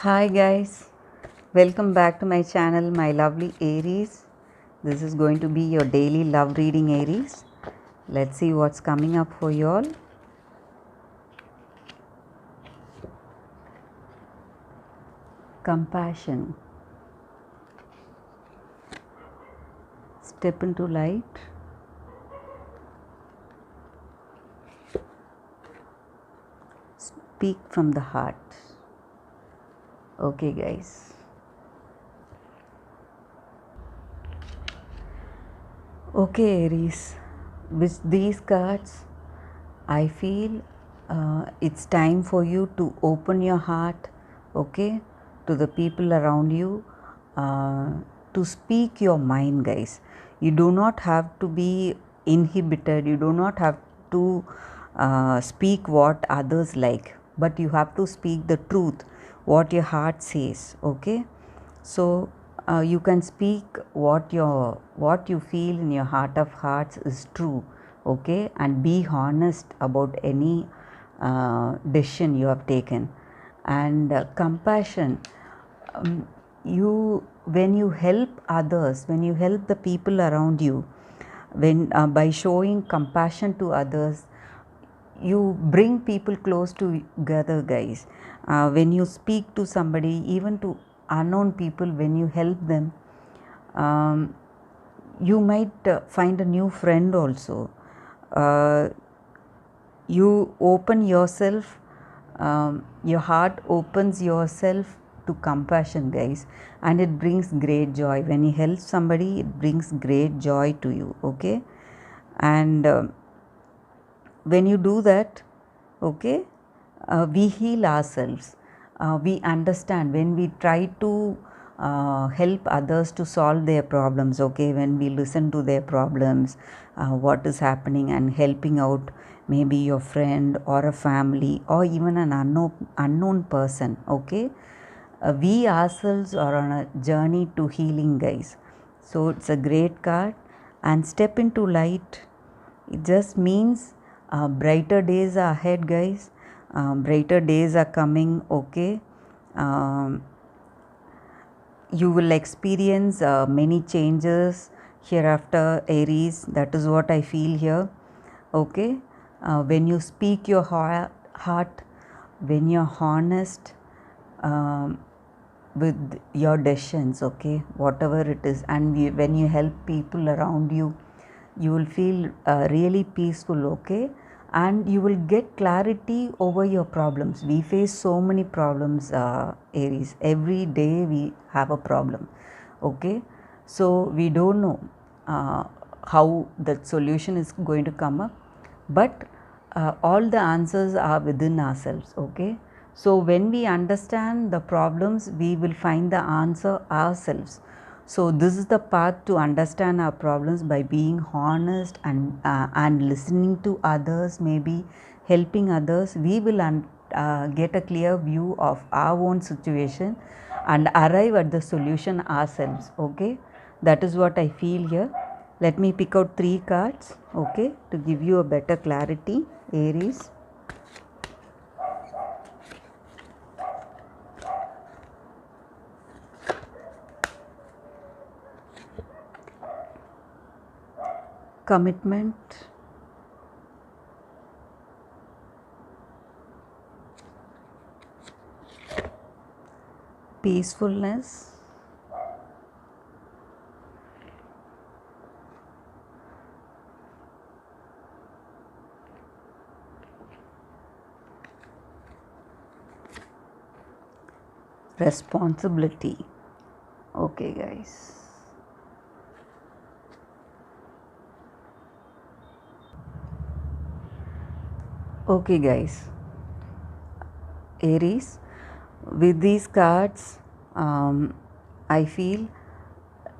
Hi guys, welcome back to my channel, my lovely Aries. This is going to be your daily love reading, Aries. Let's see what's coming up for you all. Compassion. Step into light. Speak from the heart. Okay guys. Okay Aries, with these cards, I feel it's time for you to open your heart, okay, to the people around you, to speak your mind, guys. You do not have to be inhibited, you do not have to speak what others like, but you have to speak the truth, what your heart says, okay. So you can speak what you feel in your heart of hearts is true, okay, and be honest about any decision you have taken. And compassion, you when you help others, when you help the people around you, when by showing compassion to others, you bring people close together, guys. When you speak to somebody, even to unknown people, when you help them, you might find a new friend also. You open yourself, your heart opens yourself to compassion, guys, and it brings great joy. When you help somebody, it brings great joy to you, okay. And when you do that, okay, we heal ourselves. We understand when we try to help others to solve their problems, okay, when we listen to their problems, what is happening, and helping out maybe your friend or a family or even an unknown person, okay. We ourselves are on a journey to healing, guys. So it's a great card. And step into light, it just means brighter days are ahead, guys. Brighter days are coming, okay. Um, you will experience many changes hereafter, Aries. That is what I feel here, okay. When you speak your heart, when you're honest with your decisions, okay, whatever it is, and when you help people around you, you will feel really peaceful, okay, and you will get clarity over your problems. We face so many problems, Aries. Every day we have a problem, okay. So we don't know how the solution is going to come up, but all the answers are within ourselves, okay. So when we understand the problems, we will find the answer ourselves. So this is the path to understand our problems, by being honest and listening to others, maybe helping others. We will get a clear view of our own situation and arrive at the solution ourselves, okay. That is what I feel here. Let me pick out 3 cards, okay, to give you a better clarity, Aries. Commitment, peacefulness, responsibility. Okay, guys. Okay, guys. Aries, with these cards, I feel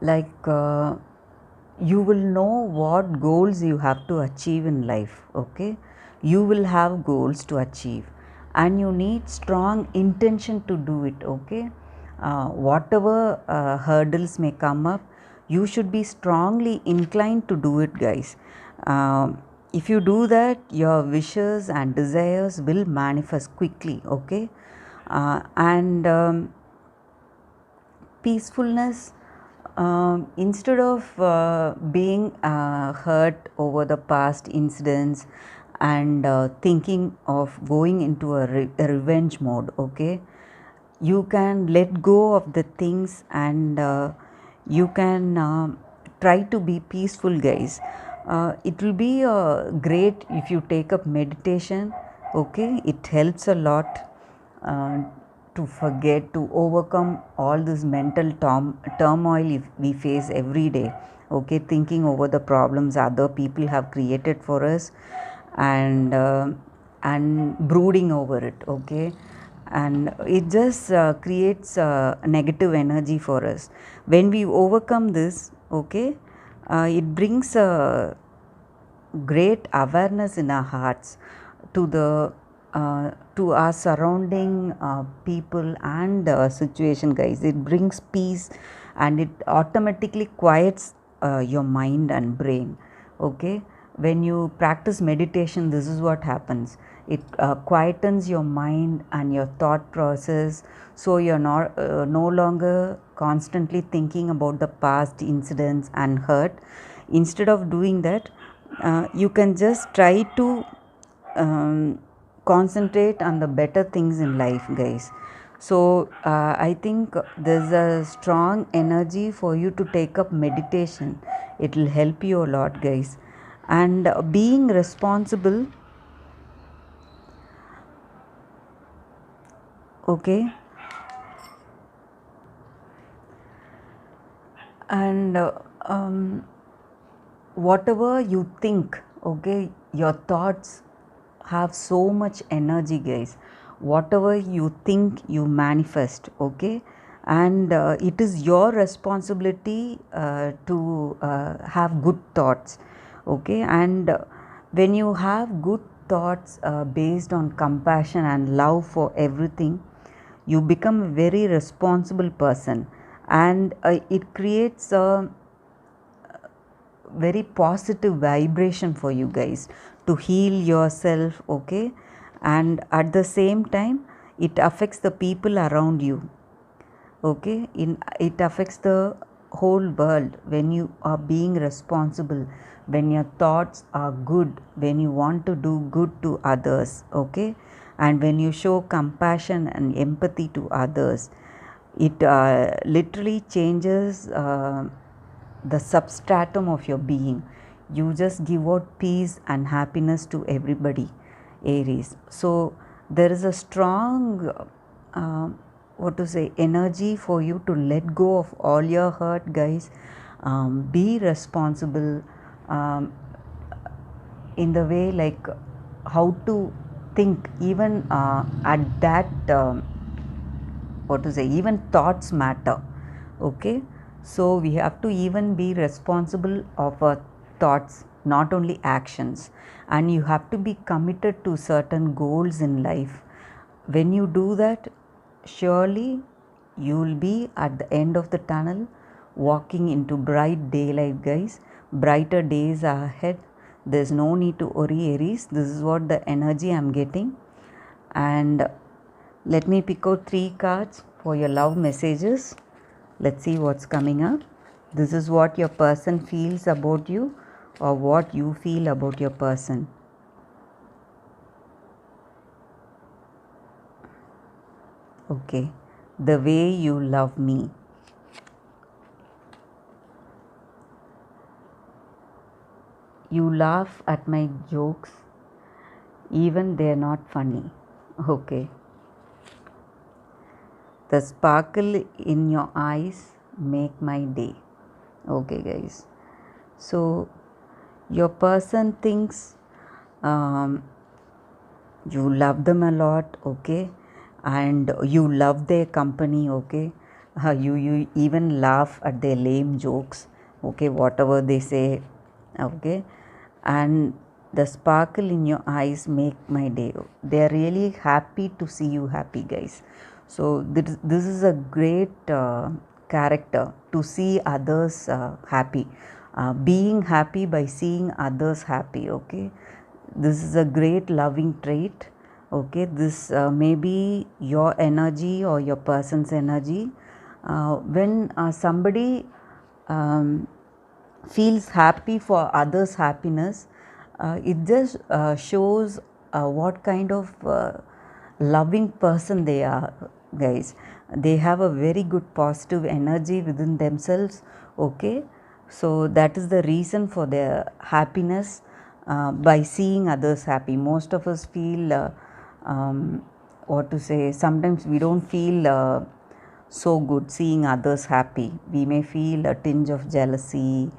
like you will know what goals you have to achieve in life, okay. You will have goals to achieve, and you need strong intention to do it, okay. Whatever hurdles may come up, you should be strongly inclined to do it, guys. If you do that, your wishes and desires will manifest quickly, okay. And peacefulness, instead of being hurt over the past incidents and thinking of going into a revenge mode, okay, you can let go of the things and you can try to be peaceful, guys. It will be great if you take up meditation, okay. It helps a lot uh, to forget, to overcome all this mental turmoil if we face every day, okay, thinking over the problems other people have created for us, and brooding over it, okay. And it just creates negative energy for us. When we overcome this, okay, it brings a great awareness in our hearts to the to our surrounding people and situation, guys. It brings peace and it automatically quiets your mind and brain, okay. When you practice meditation, this is what happens. It quietens your mind and your thought process, so you're not no longer constantly thinking about the past incidents and hurt. Instead of doing that, you can just try to concentrate on the better things in life, guys. So I think there's a strong energy for you to take up meditation. It will help you a lot, guys. And being responsible, okay. And whatever you think, okay, your thoughts have so much energy, guys. Whatever you think, you manifest, okay. And it is your responsibility to have good thoughts, okay. And when you have good thoughts based on compassion and love for everything, you become a very responsible person. And it creates a very positive vibration for you, guys, to heal yourself, okay. And at the same time, it affects the people around you, okay. It affects the whole world when you are being responsible, when your thoughts are good, when you want to do good to others, okay. And when you show compassion and empathy to others, it literally changes the substratum of your being. You just give out peace and happiness to everybody, Aries. So there is a strong what to say, energy for you to let go of all your hurt, guys. Be responsible um, in the way, like how to think, even at that what to say, even thoughts matter, okay. So we have to even be responsible of our thoughts, not only actions. And you have to be committed to certain goals in life. When you do that, surely you will be at the end of the tunnel, walking into bright daylight, guys. Brighter days are ahead. There's no need to worry, Aries. This is what the energy I'm getting. And let me pick out 3 cards for your love messages. Let's see what's coming up. This is what your person feels about you, or what you feel about your person. Okay. The way you love me. You laugh at my jokes, even they're not funny. Okay. The sparkle in your eyes make my day. Okay, guys. So your person thinks you love them a lot, okay, and you love their company, okay. You even laugh at their lame jokes, okay, whatever they say, okay. And the sparkle in your eyes make my day. They are really happy to see you happy, guys. So this is a great character, to see others happy, being happy by seeing others happy, okay. This is a great loving trait. Okay, this may be your energy or your person's energy. When somebody feels happy for others' happiness, it just shows what kind of loving person they are, guys. They have a very good positive energy within themselves. Okay, so that is the reason for their happiness, by seeing others happy. Most of us feel what to say, sometimes we don't feel so good seeing others happy. We may feel a tinge of jealousy,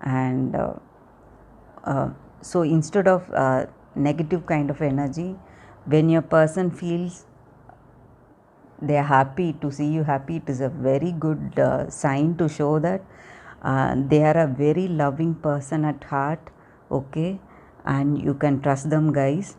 and so instead of negative kind of energy, when your person feels they are happy, to see you happy, it is a very good sign to show that they are a very loving person at heart. Okay, and you can trust them, guys,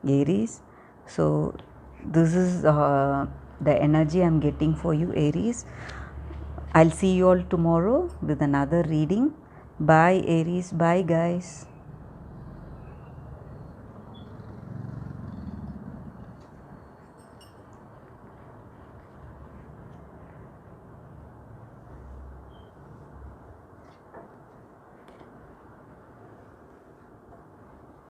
Aries. So this is the energy I'm getting for you, Aries. I'll see you all tomorrow with another reading. Bye, Aries. Bye, guys.